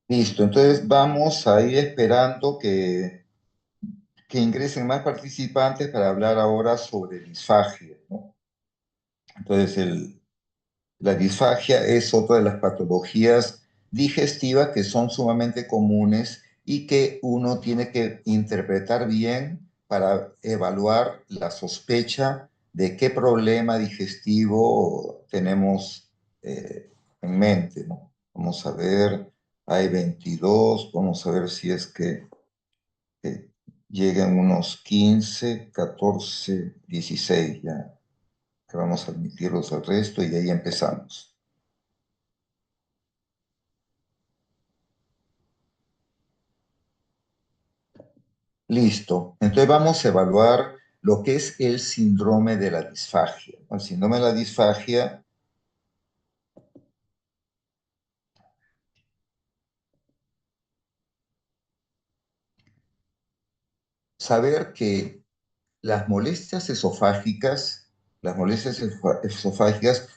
Listo, entonces vamos a ir esperando que ingresen más participantes para hablar ahora sobre disfagia, ¿no? Entonces, la disfagia es otra de las patologías digestivas que son sumamente comunes y que uno tiene que interpretar bien para evaluar la sospecha de qué problema digestivo tenemos en mente, ¿no? Vamos a ver, hay 22, vamos a ver si es que eh, llegan unos 15, 14, 16 ya, que vamos a admitirlos al resto y ahí empezamos. Listo. Entonces vamos a evaluar lo que es el síndrome de la disfagia. El síndrome de la disfagia, saber que las molestias esofágicas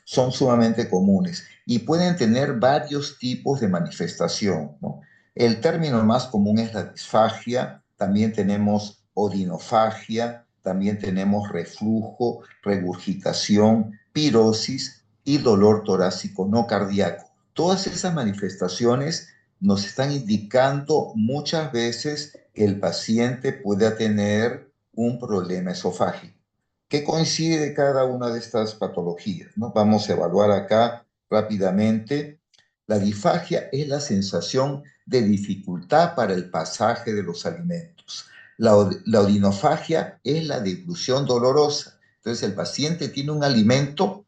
son sumamente comunes y pueden tener varios tipos de manifestación, ¿no? El término más común es la disfagia, también tenemos odinofagia, también tenemos reflujo, regurgitación, pirosis y dolor torácico no cardíaco. Todas esas manifestaciones nos están indicando muchas veces que el paciente puede tener un problema esofágico. ¿Qué coincide de cada una de estas patologías, ¿no? Vamos a evaluar acá rápidamente. La disfagia es la sensación de dificultad para el pasaje de los alimentos. La odinofagia es la deglución dolorosa. Entonces el paciente tiene un alimento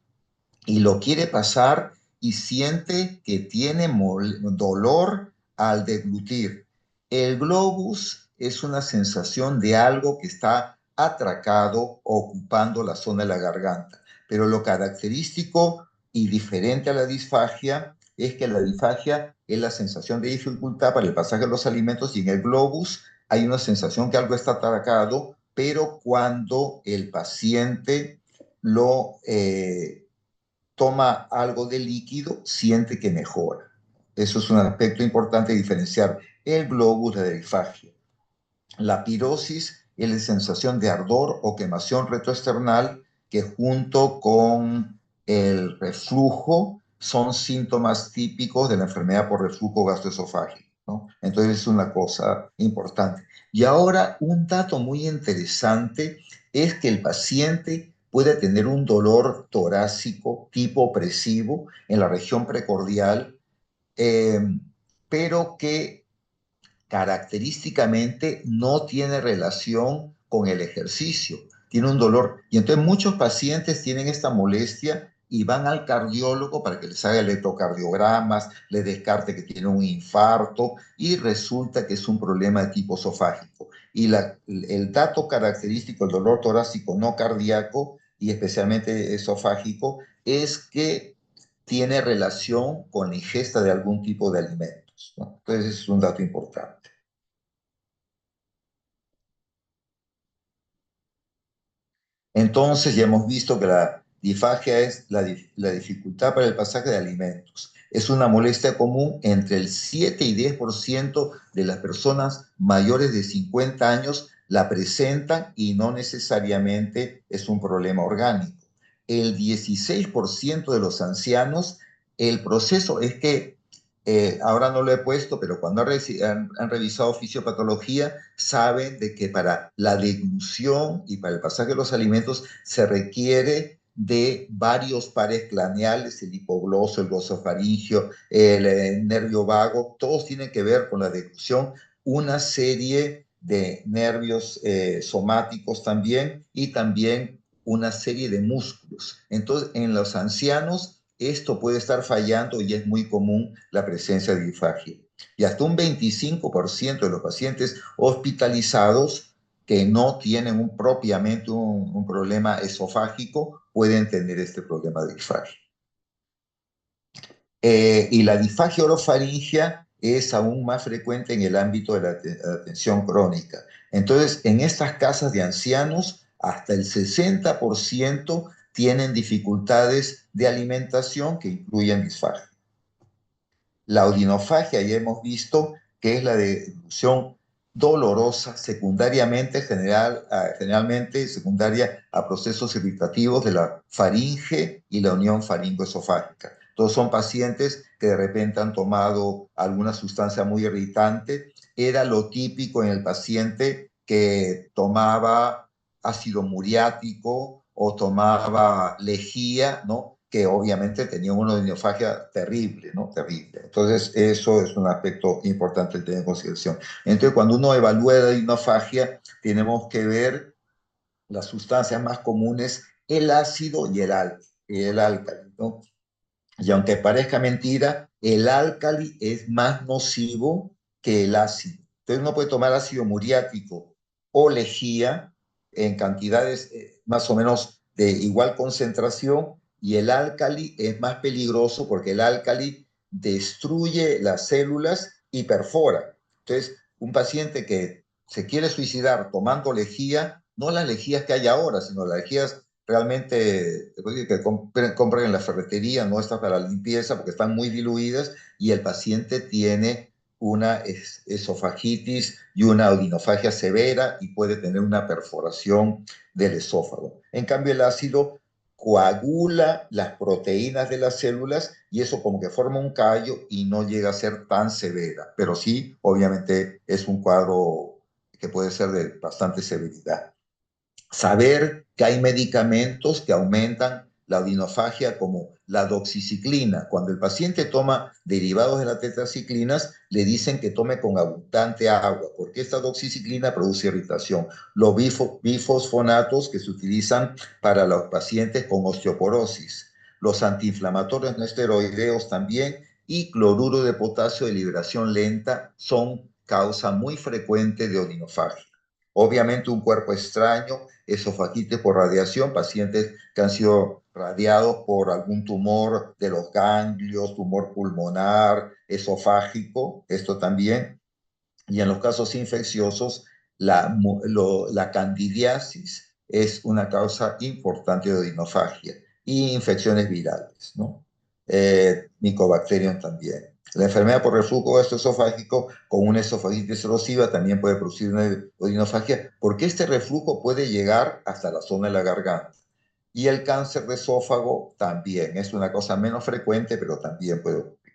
y lo quiere pasar y siente que tiene dolor al deglutir. El globus es una sensación de algo que está atracado ocupando la zona de la garganta. Pero lo característico y diferente a la disfagia es que la disfagia es la sensación de dificultad para el pasaje de los alimentos y en el globus hay una sensación que algo está atracado, pero cuando el paciente lo toma algo de líquido, siente que mejora. Eso es un aspecto importante de diferenciar el globus de la disfagia. La pirosis es la sensación de ardor o quemación retroesternal que junto con el reflujo son síntomas típicos de la enfermedad por reflujo gastroesofágico, ¿no? Entonces es una cosa importante. Y ahora un dato muy interesante es que el paciente puede tener un dolor torácico tipo opresivo en la región precordial, eh, pero que característicamente no tiene relación con el ejercicio, tiene un dolor. Y entonces muchos pacientes tienen esta molestia y van al cardiólogo para que les haga electrocardiogramas, le descarte que tiene un infarto y resulta que es un problema de tipo esofágico. Y el dato característico del dolor torácico no cardíaco y especialmente esofágico es que tiene relación con la ingesta de algún tipo de alimentos, ¿no? Entonces es un dato importante. Entonces ya hemos visto que la disfagia es la dificultad para el pasaje de alimentos. Es una molestia común entre el 7 y 10% de las personas mayores de 50 años la presentan y no necesariamente es un problema orgánico. El 16% de los ancianos, el proceso es que, ahora no lo he puesto, pero cuando han revisado fisiopatología, saben de que para la deglución y para el pasaje de los alimentos se requiere de varios pares craneales, el hipogloso, el glosofaringio, el nervio vago, todos tienen que ver con la deglución, una serie de nervios somáticos también y también una serie de músculos. Entonces, en los ancianos esto puede estar fallando y es muy común la presencia de disfagia. Y hasta un 25% de los pacientes hospitalizados que no tienen propiamente un problema esofágico pueden tener este problema de disfagia. Y la disfagia orofaringia es aún más frecuente en el ámbito de la atención crónica. Entonces, en estas casas de ancianos, hasta el 60% tienen dificultades de alimentación que incluyen disfagia. La odinofagia ya hemos visto que es la deglución dolorosa, generalmente secundaria a procesos irritativos de la faringe y la unión faringoesofágica. Todos son pacientes que de repente han tomado alguna sustancia muy irritante. Era lo típico en el paciente que tomaba ácido muriático o tomaba lejía, ¿no? Que obviamente tenía una odinofagia terrible, ¿no? Terrible. Entonces, eso es un aspecto importante de tener en consideración. Entonces, cuando uno evalúa la odinofagia, tenemos que ver las sustancias más comunes, el ácido y el álcali, ¿no? Y aunque parezca mentira, el álcali es más nocivo que el ácido. Entonces uno puede tomar ácido muriático o lejía en cantidades más o menos de igual concentración y el álcali es más peligroso porque el álcali destruye las células y perfora. Entonces, un paciente que se quiere suicidar tomando lejía, no las lejías que hay ahora, sino las lejías realmente que compren en la ferretería, no está para la limpieza porque están muy diluidas y el paciente tiene una esofagitis y una odinofagia severa y puede tener una perforación del esófago. En cambio, el ácido coagula las proteínas de las células y eso como que forma un callo y no llega a ser tan severa, pero sí, obviamente es un cuadro que puede ser de bastante severidad. Saber que hay medicamentos que aumentan la odinofagia como la doxiciclina. Cuando el paciente toma derivados de las tetraciclinas, le dicen que tome con abundante agua, porque esta doxiciclina produce irritación. Los bifosfonatos que se utilizan para los pacientes con osteoporosis. Los antiinflamatorios no esteroideos también y cloruro de potasio de liberación lenta son causa muy frecuente de odinofagia. Obviamente un cuerpo extraño, esofagitis por radiación, pacientes que han sido radiados por algún tumor de los ganglios, tumor pulmonar, esofágico, esto también. Y en los casos infecciosos, la candidiasis es una causa importante de odinofagia y infecciones virales, ¿no? Mycobacterium también. La enfermedad por reflujo gastroesofágico con una esofagitis erosiva también puede producir una odinofagia porque este reflujo puede llegar hasta la zona de la garganta. Y el cáncer de esófago también es una cosa menos frecuente, pero también puede ocurrir.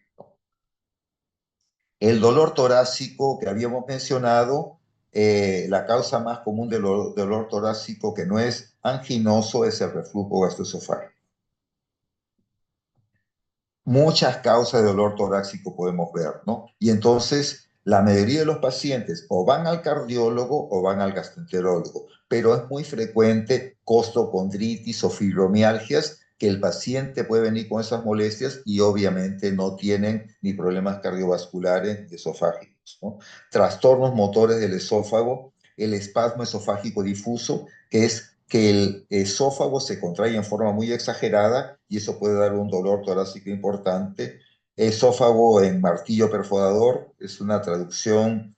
El dolor torácico que habíamos mencionado, la causa más común del dolor torácico que no es anginoso es el reflujo gastroesofágico. Muchas causas de dolor torácico podemos ver, ¿no? Y entonces la mayoría de los pacientes o van al cardiólogo o van al gastroenterólogo, pero es muy frecuente costocondritis o fibromialgias que el paciente puede venir con esas molestias y obviamente no tienen ni problemas cardiovasculares ni esofágicos, ¿no? Trastornos motores del esófago, el espasmo esofágico difuso, que es que el esófago se contrae en forma muy exagerada y eso puede dar un dolor torácico importante. Esófago en martillo perforador es una traducción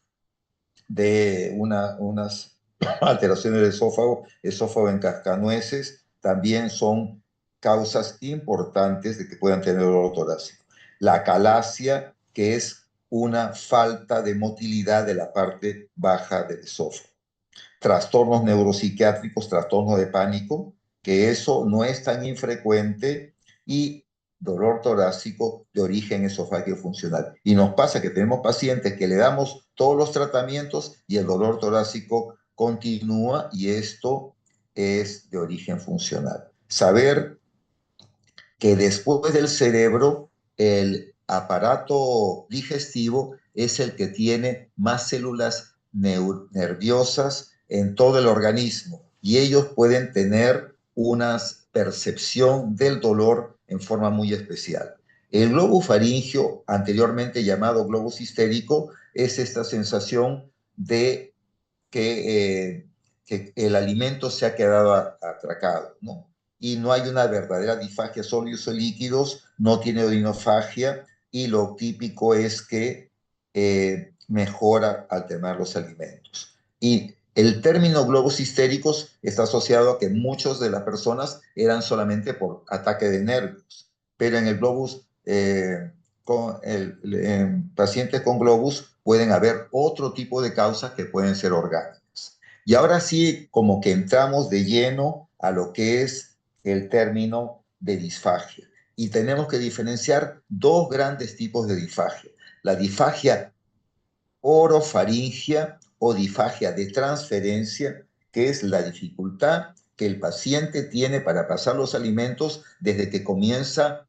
de unas alteraciones del esófago. Esófago en cascanueces también son causas importantes de que puedan tener dolor torácico. La calasia, que es una falta de motilidad de la parte baja del esófago. Trastornos neuropsiquiátricos, trastornos de pánico, que eso no es tan infrecuente, y dolor torácico de origen esofágico funcional. Y nos pasa que tenemos pacientes que le damos todos los tratamientos y el dolor torácico continúa y esto es de origen funcional. Saber que después del cerebro, el aparato digestivo es el que tiene más células nerviosas en todo el organismo y ellos pueden tener una percepción del dolor en forma muy especial. El globo faríngeo, anteriormente llamado globo histérico, es esta sensación de que el alimento se ha quedado atracado, ¿no? Y no hay una verdadera disfagia sólidos o líquidos, no tiene odinofagia y lo típico es que mejora al tener los alimentos. Y el término globos histéricos está asociado a que muchas de las personas eran solamente por ataque de nervios, pero en el globus, pacientes con globus pueden haber otro tipo de causas que pueden ser orgánicas. Y ahora sí, como que entramos de lleno a lo que es el término de disfagia. Y tenemos que diferenciar dos grandes tipos de disfagia: la disfagia orofaringia o disfagia de transferencia, que es la dificultad que el paciente tiene para pasar los alimentos desde que comienza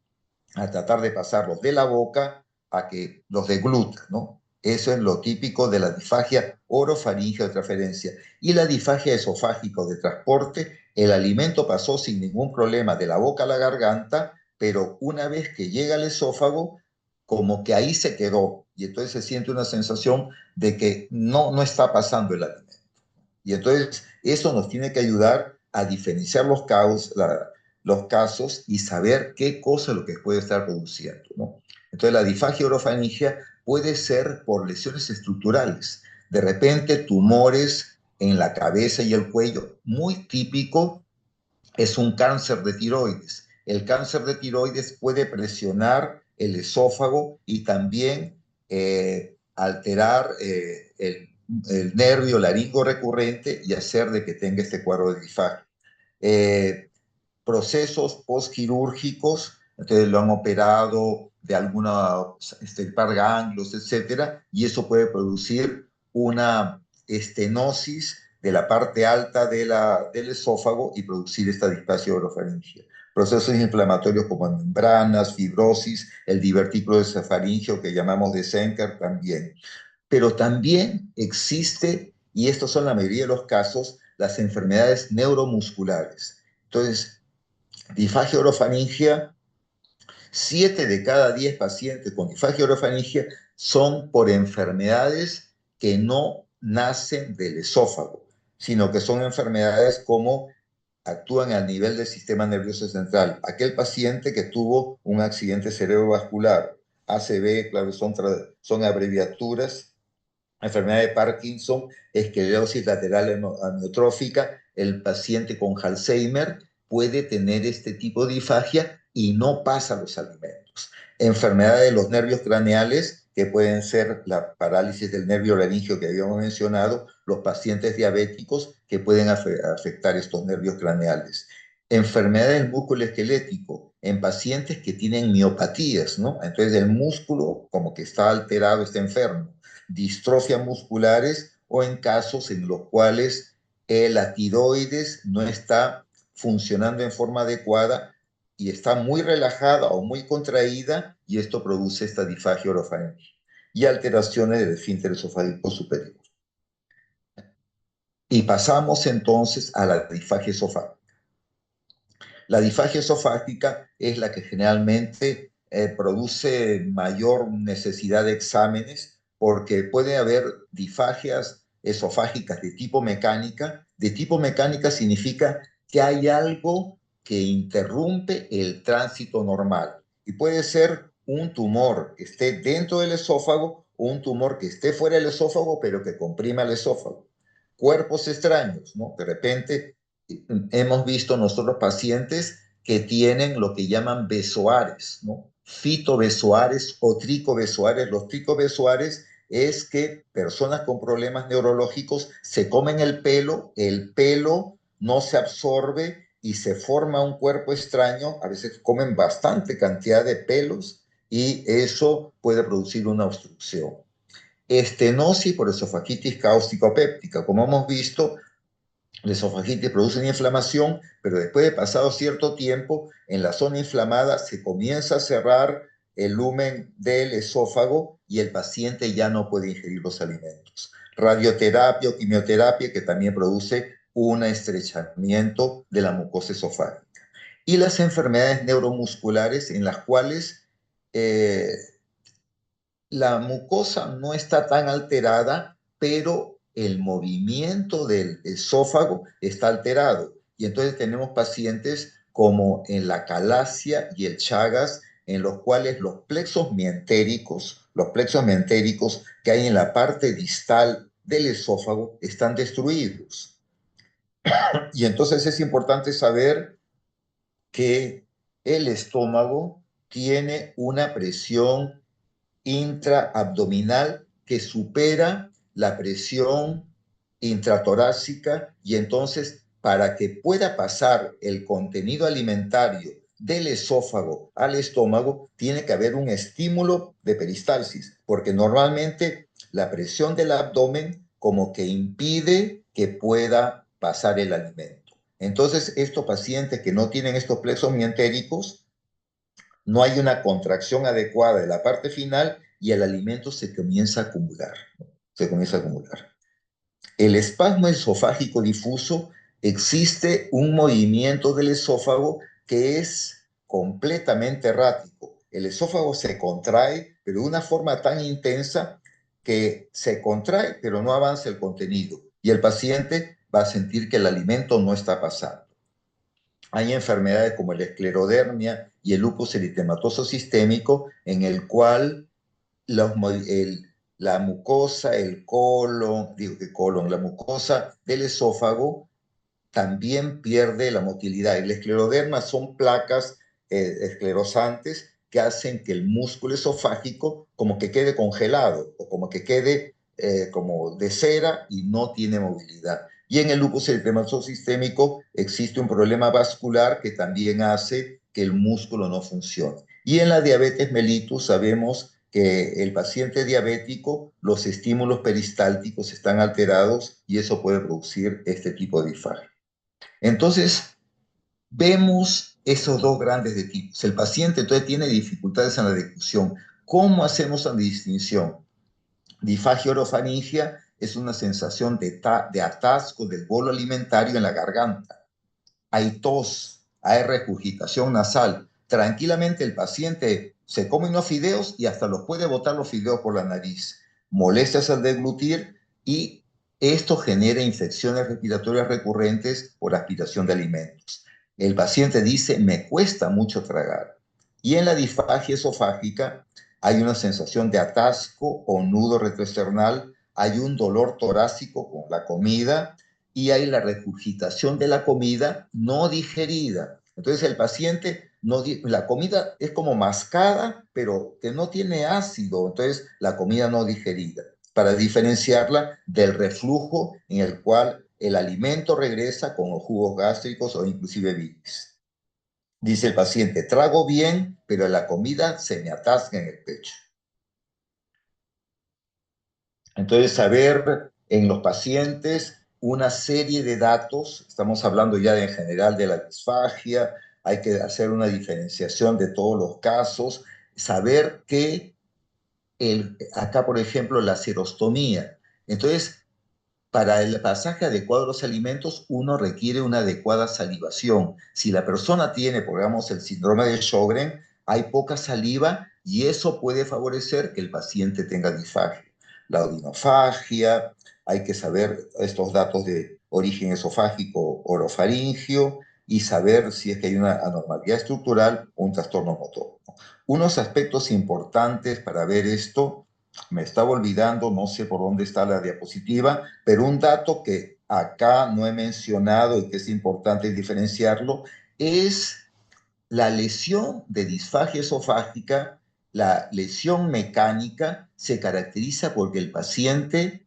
a tratar de pasarlos de la boca a que los degluta, ¿no? Eso es lo típico de la disfagia orofaringia de transferencia. Y la disfagia esofágica de transporte: el alimento pasó sin ningún problema de la boca a la garganta, pero una vez que llega al esófago, como que ahí se quedó, y entonces se siente una sensación de que no está pasando el alimento. Y entonces eso nos tiene que ayudar a diferenciar los casos y saber qué cosa es lo que puede estar produciendo, ¿no? Entonces la disfagia orofaringia puede ser por lesiones estructurales, de repente tumores en la cabeza y el cuello. Muy típico es un cáncer de tiroides. El cáncer de tiroides puede presionar el esófago y también alterar el nervio laringo recurrente y hacer de que tenga este cuadro de disfagia. Eh, Procesos postquirúrgicos, entonces lo han operado de alguna, extirpar ganglios, etcétera, y eso puede producir una estenosis de la parte alta del esófago y producir esta displasia orofaringea. Procesos inflamatorios como membranas, fibrosis, el divertículo esofaringeo que llamamos de Senker también. Pero también existe, y estos son la mayoría de los casos, las enfermedades neuromusculares. Entonces, disfagia orofaringia: 7 de cada 10 pacientes con disfagia orofaringia son por enfermedades que no nacen del esófago, sino que son enfermedades como actúan a nivel del sistema nervioso central. Aquel paciente que tuvo un accidente cerebrovascular, ACV, claro, son abreviaturas. Enfermedad de Parkinson, esclerosis lateral amiotrófica, el paciente con Alzheimer puede tener este tipo de disfagia y no pasa los alimentos. Enfermedad de los nervios craneales, que pueden ser la parálisis del nervio laringio que habíamos mencionado, los pacientes diabéticos que pueden afectar estos nervios craneales. Enfermedad del músculo esquelético en pacientes que tienen miopatías, ¿no? Entonces el músculo como que está alterado, está enfermo. Distrofia musculares o en casos en los cuales la tiroides no está funcionando en forma adecuada y está muy relajada o muy contraída, y esto produce esta disfagia orofaringea y alteraciones del esfínter esofágico superior. Y pasamos entonces a la disfagia esofágica. La disfagia esofágica es la que generalmente produce mayor necesidad de exámenes, porque puede haber disfagias esofágicas de tipo mecánica. De tipo mecánica significa que hay algo que interrumpe el tránsito normal. Y puede ser un tumor que esté dentro del esófago o un tumor que esté fuera del esófago, pero que comprima el esófago. Cuerpos extraños, ¿no? De repente hemos visto nosotros pacientes que tienen lo que llaman besoares, ¿no? Fitobesoares o tricobesoares. Los tricobesoares es que personas con problemas neurológicos se comen el pelo no se absorbe y se forma un cuerpo extraño. A veces comen bastante cantidad de pelos y eso puede producir una obstrucción. Estenosis por esofagitis cáustico-péptica. Como hemos visto, la esofagitis produce una inflamación, pero después de pasado cierto tiempo, en la zona inflamada se comienza a cerrar el lumen del esófago y el paciente ya no puede ingerir los alimentos. Radioterapia o quimioterapia, que también produce un estrechamiento de la mucosa esofágica. Y las enfermedades neuromusculares, en las cuales eh, la mucosa no está tan alterada, pero el movimiento del esófago está alterado. Y entonces tenemos pacientes como en la calasia y el Chagas, en los cuales los plexos mientéricos Los plexos meentéricos que hay en la parte distal del esófago están destruidos. Y entonces es importante saber que el estómago tiene una presión intraabdominal que supera la presión intratorácica, y entonces para que pueda pasar el contenido alimentario del esófago al estómago tiene que haber un estímulo de peristalsis, porque normalmente la presión del abdomen como que impide que pueda pasar el alimento. Entonces, estos pacientes que no tienen estos plexos mientéricos, no hay una contracción adecuada de la parte final y el alimento se comienza a acumular, ¿no? Se comienza a acumular. El espasmo esofágico difuso, existe un movimiento del esófago que es completamente errático. El esófago se contrae, pero de una forma tan intensa que se contrae, pero no avanza el contenido. Y el paciente va a sentir que el alimento no está pasando. Hay enfermedades como la esclerodermia y el lupus eritematoso sistémico, en el cual los, la mucosa, el colon, digo que colon, la mucosa del esófago también pierde la motilidad. Y la escleroderma son placas esclerosantes que hacen que el músculo esofágico como que quede congelado o como que quede como de cera y no tiene movilidad. Y en el lupus eritematoso sistémico existe un problema vascular que también hace que el músculo no funcione. Y en la diabetes mellitus sabemos que el paciente diabético, los estímulos peristálticos están alterados y eso puede producir este tipo de disfagia. Entonces, vemos esos dos grandes tipos. El paciente entonces tiene dificultades en la deglución. ¿Cómo hacemos la distinción? Disfagia orofaringia es una sensación de atasco del bolo alimentario en la garganta. Hay tos, hay regurgitación nasal. Tranquilamente el paciente se come unos fideos y hasta los puede botar los fideos por la nariz. Molestias al deglutir y esto genera infecciones respiratorias recurrentes por aspiración de alimentos. El paciente dice, me cuesta mucho tragar. Y en la disfagia esofágica hay una sensación de atasco o nudo retroesternal, hay un dolor torácico con la comida y hay la regurgitación de la comida no digerida. Entonces el paciente, no, la comida es como mascada, pero que no tiene ácido, entonces la comida no digerida, para diferenciarla del reflujo en el cual el alimento regresa con los jugos gástricos o inclusive bilis. Dice el paciente, trago bien, pero la comida se me atasca en el pecho. Entonces, saber en los pacientes una serie de datos, estamos hablando ya en general de la disfagia, hay que hacer una diferenciación de todos los casos, saber que acá, por ejemplo, la serostomía. Entonces, para el pasaje adecuado de los alimentos, uno requiere una adecuada salivación. Si la persona tiene, digamos, el síndrome de Sjögren, hay poca saliva y eso puede favorecer que el paciente tenga disfagia. La odinofagia, hay que saber estos datos de origen esofágico orofaringio y saber si es que hay una anormalidad estructural o un trastorno motor. Unos aspectos importantes para ver esto, me estaba olvidando, no sé por dónde está la diapositiva, pero un dato que acá no he mencionado y que es importante diferenciarlo es la lesión de disfagia esofágica. La lesión mecánica se caracteriza porque el paciente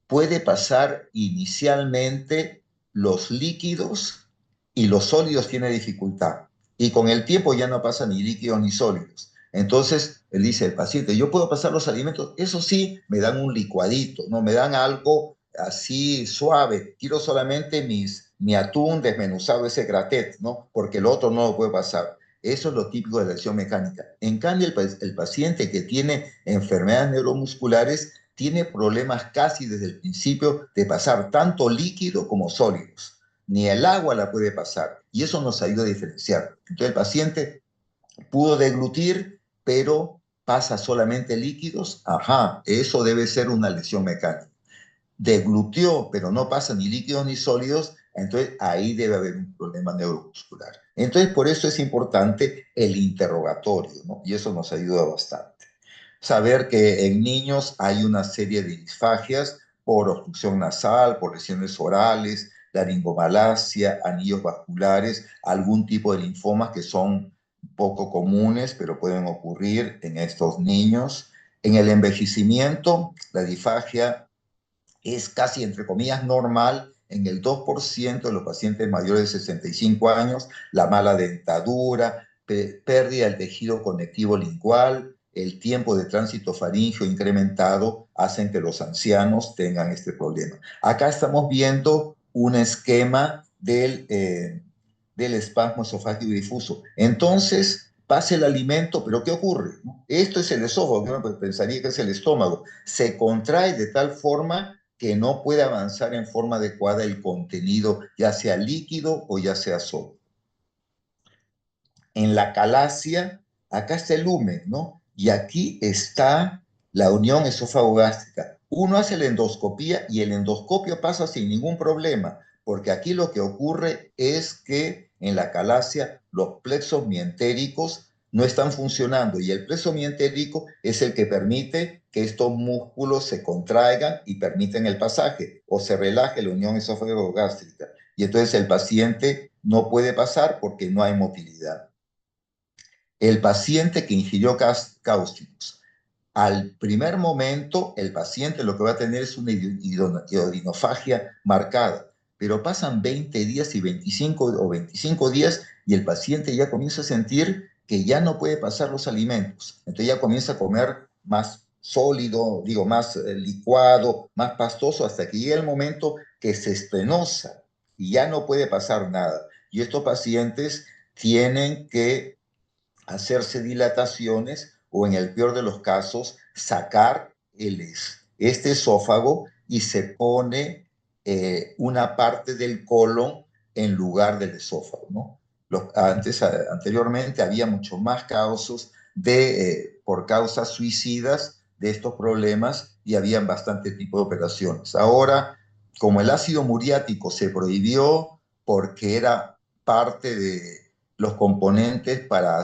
puede pasar inicialmente los líquidos y los sólidos tiene dificultad. Y con el tiempo ya no pasa ni líquidos ni sólidos. Entonces, él dice, el paciente, yo puedo pasar los alimentos, eso sí, me dan un licuadito, no me dan algo así suave. Quiero solamente mi atún desmenuzado, ese gratet, ¿no? Porque el otro no lo puede pasar. Eso es lo típico de la lesión mecánica. En cambio, el paciente que tiene enfermedades neuromusculares tiene problemas casi desde el principio de pasar tanto líquido como sólidos. Ni el agua la puede pasar. Y eso nos ayuda a diferenciar. Entonces el paciente pudo deglutir, pero pasa solamente líquidos. Ajá, eso debe ser una lesión mecánica. Deglutió, pero no pasa ni líquidos ni sólidos, entonces ahí debe haber un problema neuromuscular. Entonces por eso es importante el interrogatorio, ¿no? Y eso nos ayuda bastante. Saber que en niños hay una serie de disfagias por obstrucción nasal, por lesiones orales, laringomalacia, anillos vasculares, algún tipo de linfomas que son poco comunes, pero pueden ocurrir en estos niños. En el envejecimiento, la disfagia es casi, entre comillas, normal en el 2% de los pacientes mayores de 65 años, la mala dentadura, pérdida del tejido conectivo lingual, el tiempo de tránsito faríngeo incrementado hacen que los ancianos tengan este problema. Acá estamos viendo un esquema del espasmo esofágico difuso. Entonces, pasa el alimento, pero ¿qué ocurre? Esto es el esófago, que uno pensaría que es el estómago. Se contrae de tal forma que no puede avanzar en forma adecuada el contenido, ya sea líquido o ya sea sólido. En la calasia, acá está el lumen, ¿no? Y aquí está la unión esófago-gástrica. Uno hace la endoscopía y el endoscopio pasa sin ningún problema, porque aquí lo que ocurre es que en la calasia los plexos mientéricos no están funcionando y el plexo mientérico es el que permite que estos músculos se contraigan y permiten el pasaje o se relaje la unión esófago-gástrica. Y entonces el paciente no puede pasar porque no hay motilidad. El paciente que ingirió cáusticos, al primer momento, el paciente lo que va a tener es una iodinofagia marcada, pero pasan 20 días y 25 días y el paciente ya comienza a sentir que ya no puede pasar los alimentos. Entonces ya comienza a comer más sólido, digo, más licuado, más pastoso, hasta que llega el momento que se estenosa y ya no puede pasar nada. Y estos pacientes tienen que hacerse dilataciones o en el peor de los casos sacar este esófago y se pone una parte del colon en lugar del esófago, ¿no? Anteriormente había mucho más casos por causas suicidas de estos problemas y habían bastante tipo de operaciones. Ahora, como el ácido muriático se prohibió porque era parte de los componentes para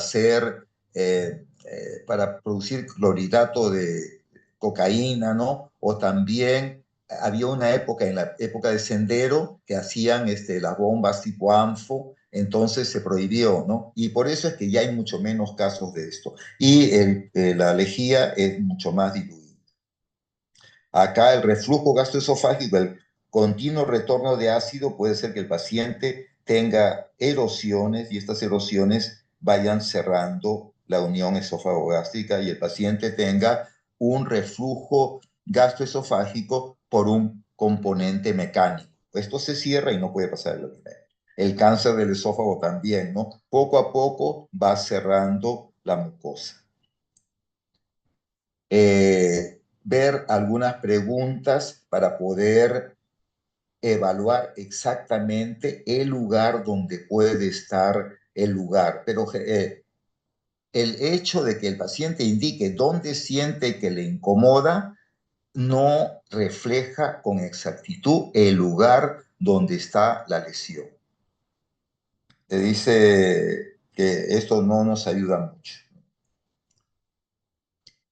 producir clorhidrato de cocaína, ¿no? O también había una época, en la época de Sendero, que hacían las bombas tipo ANFO, entonces se prohibió, ¿no? Y por eso es que ya hay mucho menos casos de esto. Y la lejía es mucho más diluida. Acá el reflujo gastroesofágico, el continuo retorno de ácido puede ser que el paciente tenga erosiones y estas erosiones vayan cerrando la unión esófago-gástrica y el paciente tenga un reflujo gastroesofágico por un componente mecánico. Esto se cierra y no puede pasar el alimento. El cáncer del esófago también, ¿no? Poco a poco va cerrando la mucosa. Ver algunas preguntas para poder evaluar exactamente el lugar donde puede estar el lugar. Pero el hecho de que el paciente indique dónde siente que le incomoda no refleja con exactitud el lugar donde está la lesión. Te dice que esto no nos ayuda mucho.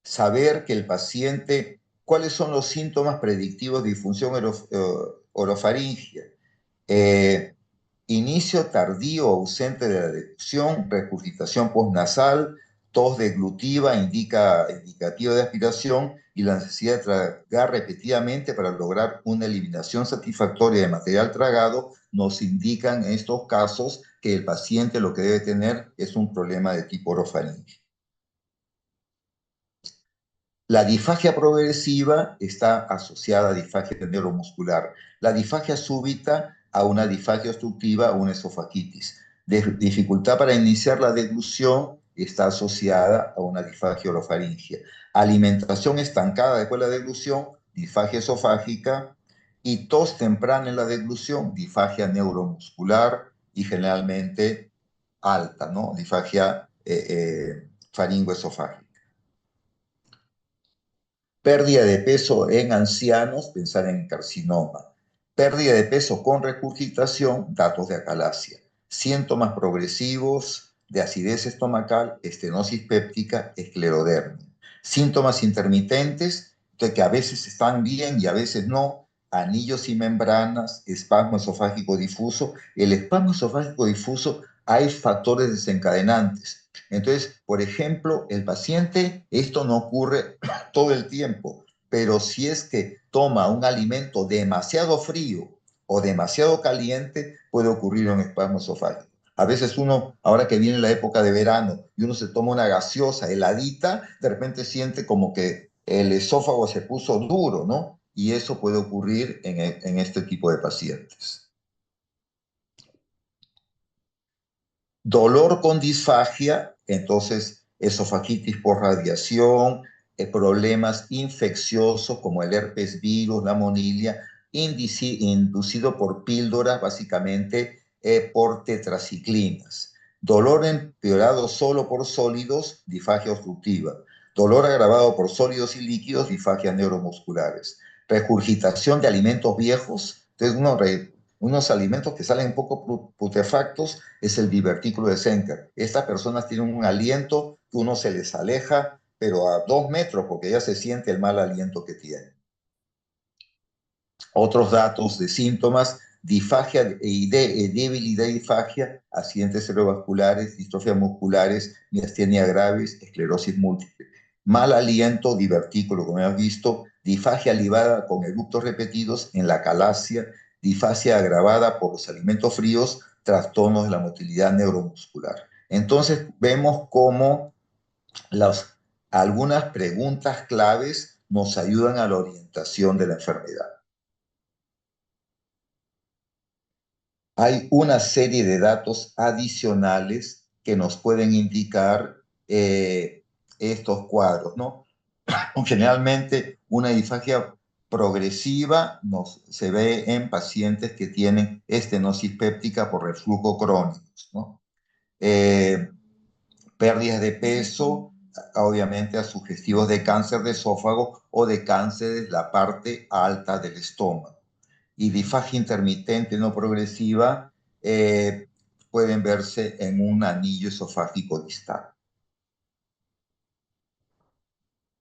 Saber que el paciente, cuáles son los síntomas predictivos de disfunción orofaringia. Eh, Inicio tardío o ausente de la deglución, regurgitación postnasal, tos deglutiva indicativa de aspiración y la necesidad de tragar repetidamente para lograr una eliminación satisfactoria de material tragado, nos indican en estos casos que el paciente lo que debe tener es un problema de tipo orofaringe. La disfagia progresiva está asociada a disfagia neuromuscular. La disfagia súbita a una disfagia obstructiva o una esofagitis. Dificultad para iniciar la deglución está asociada a una disfagia orofaringia. Alimentación estancada después de la deglución, disfagia esofágica. Y tos temprana en la deglución, disfagia neuromuscular y generalmente alta, ¿no? Disfagia faringoesofágica. Pérdida de peso en ancianos, pensar en carcinoma. Pérdida de peso con regurgitación, datos de acalasia. Síntomas progresivos de acidez estomacal, estenosis péptica, esclerodermia. Síntomas intermitentes, de que a veces están bien y a veces no, anillos y membranas, espasmo esofágico difuso. El espasmo esofágico difuso, hay factores desencadenantes. Entonces, por ejemplo, el paciente, esto no ocurre todo el tiempo, pero si es que toma un alimento demasiado frío o demasiado caliente, puede ocurrir un espasmo esofágico. A veces uno, ahora que viene la época de verano y uno se toma una gaseosa heladita, de repente siente como que el esófago se puso duro, ¿no? Y eso puede ocurrir en este tipo de pacientes. Dolor con disfagia, entonces esofagitis por radiación, problemas infecciosos como el herpes virus, la monilia, inducido por píldoras, básicamente por tetraciclinas. Dolor empeorado solo por sólidos, disfagia obstructiva. Dolor agravado por sólidos y líquidos, disfagias neuromusculares. Regurgitación de alimentos viejos, entonces unos alimentos que salen un poco putrefactos, es el divertículo de Senker. Estas personas tienen un aliento que uno se les aleja, pero a 2 metros, porque ya se siente el mal aliento que tienen. Otros datos de síntomas: disfagia y debilidad y disfagia, accidentes cerebrovasculares, distrofias musculares, miastenia graves, esclerosis múltiple. Mal aliento, divertículo, como hemos visto, disfagia ligada con eructos repetidos en la calasia, disfagia agravada por los alimentos fríos, trastornos de la motilidad neuromuscular. Entonces vemos cómo algunas preguntas claves nos ayudan a la orientación de la enfermedad. Hay una serie de datos adicionales que nos pueden indicar estos cuadros, ¿no? Generalmente una disfagia progresiva se ve en pacientes que tienen estenosis péptica por reflujo crónico, ¿no? Pérdidas de peso, obviamente a sugestivos de cáncer de esófago o de cáncer de la parte alta del estómago. Y disfagia intermitente no progresiva pueden verse en un anillo esofágico distal.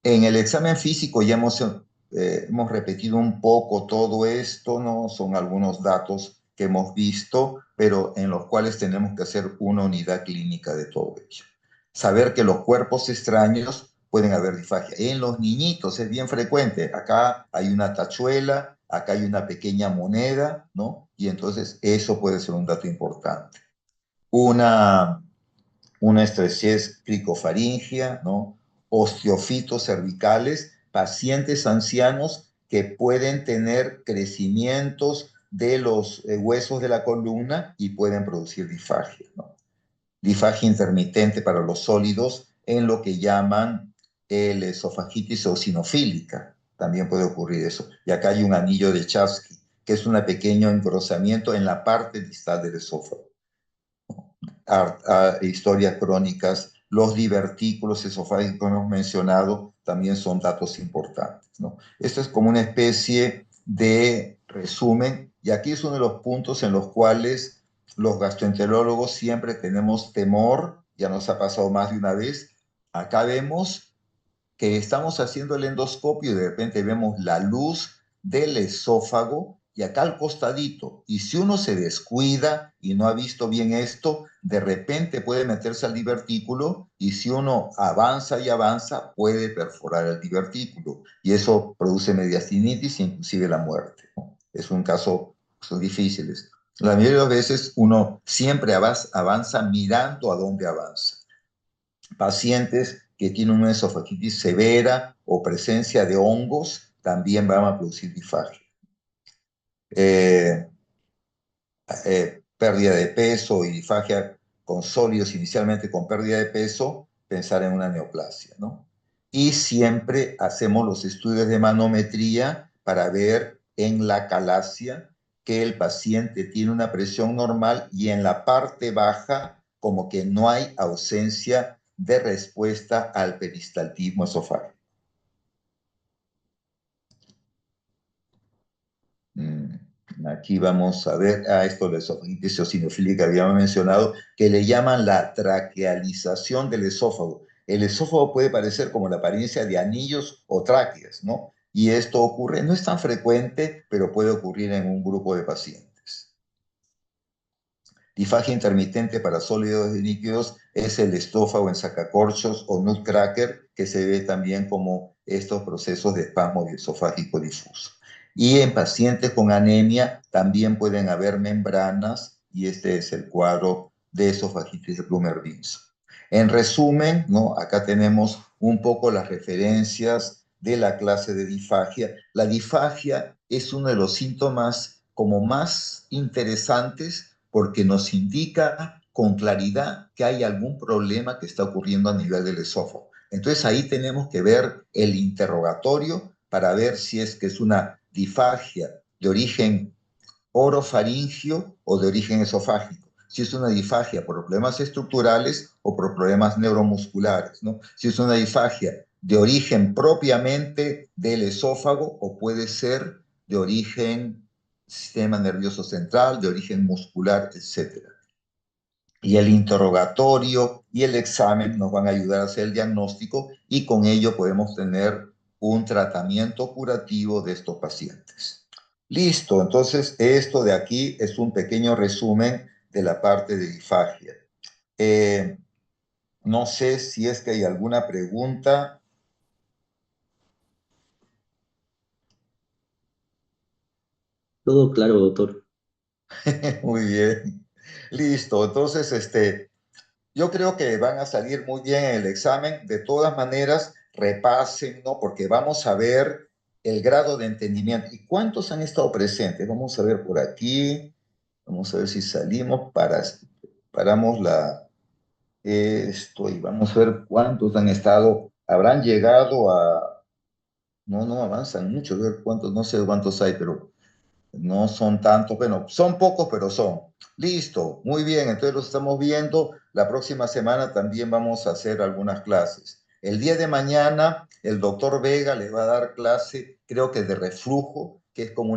En el examen físico ya hemos repetido un poco todo esto, ¿no? Son algunos datos que hemos visto, pero en los cuales tenemos que hacer una unidad clínica de todo ello. Saber que los cuerpos extraños pueden haber disfagia. En los niñitos es bien frecuente. Acá hay una tachuela, acá hay una pequeña moneda, ¿no? Y entonces eso puede ser un dato importante. Una estrechez cricofaringia, ¿no? Osteofitos cervicales, pacientes ancianos que pueden tener crecimientos de los huesos de la columna y pueden producir disfagia, ¿no? Disfagia intermitente para los sólidos en lo que llaman el esofagitis eosinofílica. También puede ocurrir eso. Y acá hay un anillo de Chasky, que es un pequeño engrosamiento en la parte distal del esófago. Historias crónicas, los divertículos esofágicos que hemos mencionado, también son datos importantes, ¿no? Esto es como una especie de resumen, y aquí es uno de los puntos en los cuales los gastroenterólogos siempre tenemos temor, ya nos ha pasado más de una vez. Acá vemos que estamos haciendo el endoscopio y de repente vemos la luz del esófago y acá al costadito. Y si uno se descuida y no ha visto bien esto, de repente puede meterse al divertículo y si uno avanza y avanza, puede perforar el divertículo. Y eso produce mediastinitis e inclusive la muerte, ¿no? Es un caso, son difíciles. La mayoría de las veces uno siempre avanza mirando a dónde avanza. Pacientes que tienen una esofagitis severa o presencia de hongos también van a producir disfagia. Pérdida de peso y disfagia con sólidos, inicialmente con pérdida de peso, pensar en una neoplasia, ¿no? Y siempre hacemos los estudios de manometría para ver en la calasia que el paciente tiene una presión normal y en la parte baja como que no hay ausencia de respuesta al peristaltismo esofágico. Aquí vamos a ver a esto de la esofagitis eosinofílica que habíamos mencionado, que le llaman la traquealización del esófago. el esófago puede parecer como la apariencia de anillos o tráqueas, ¿no? Y esto ocurre, no es tan frecuente, pero puede ocurrir en un grupo de pacientes. Difagia intermitente para sólidos y líquidos es el estófago en sacacorchos o nutcracker, que se ve también como estos procesos de espasmo esofágico difuso. Y en pacientes con anemia también pueden haber membranas, y este es el cuadro de esofagitis de Plummer-Vinson. En resumen, ¿no? Acá tenemos un poco las referencias de la clase de difagia. La difagia es uno de los síntomas como más interesantes porque nos indica con claridad que hay algún problema que está ocurriendo a nivel del esófago. Entonces ahí tenemos que ver el interrogatorio para ver si es que es una difagia de origen orofaringio o de origen esofágico. Si es una difagia por problemas estructurales o por problemas neuromusculares, ¿no? Si es una difagia de origen propiamente del esófago o puede ser de origen sistema nervioso central, de origen muscular, etc. Y el interrogatorio y el examen nos van a ayudar a hacer el diagnóstico y con ello podemos tener un tratamiento curativo de estos pacientes. Listo, entonces esto de aquí es un pequeño resumen de la parte de difagia. No sé si es que hay alguna pregunta. Todo claro, doctor. Muy bien. Listo, entonces yo creo que van a salir muy bien en el examen. De todas maneras, repasen, ¿no? Porque vamos a ver el grado de entendimiento. ¿Y cuántos han estado presentes? Vamos a ver por aquí. Vamos a ver si salimos paramos esto y vamos a ver cuántos han estado. Habrán llegado a... No, no avanzan mucho. A ver cuántos, no sé cuántos hay, pero no son tantos, bueno, son pocos, pero son. Listo, muy bien, entonces los estamos viendo. La próxima semana también vamos a hacer algunas clases. El día de mañana, el doctor Vega les va a dar clase, creo que de reflujo, que es como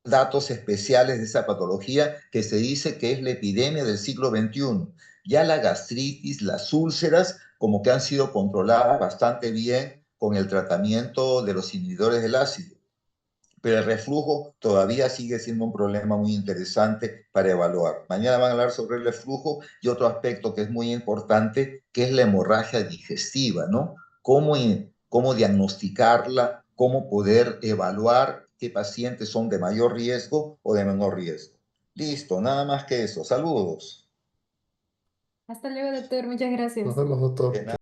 datos especiales de esa patología que se dice que es la epidemia del siglo XXI. Ya la gastritis, las úlceras, como que han sido controladas bastante bien con el tratamiento de los inhibidores del ácido, pero el reflujo todavía sigue siendo un problema muy interesante para evaluar. Mañana van a hablar sobre el reflujo y otro aspecto que es muy importante, que es la hemorragia digestiva, ¿no? Cómo diagnosticarla, cómo poder evaluar qué pacientes son de mayor riesgo o de menor riesgo. Listo, nada más que eso. Saludos. Hasta luego, doctor. Muchas Nos gracias. vemos, doctor. De nada.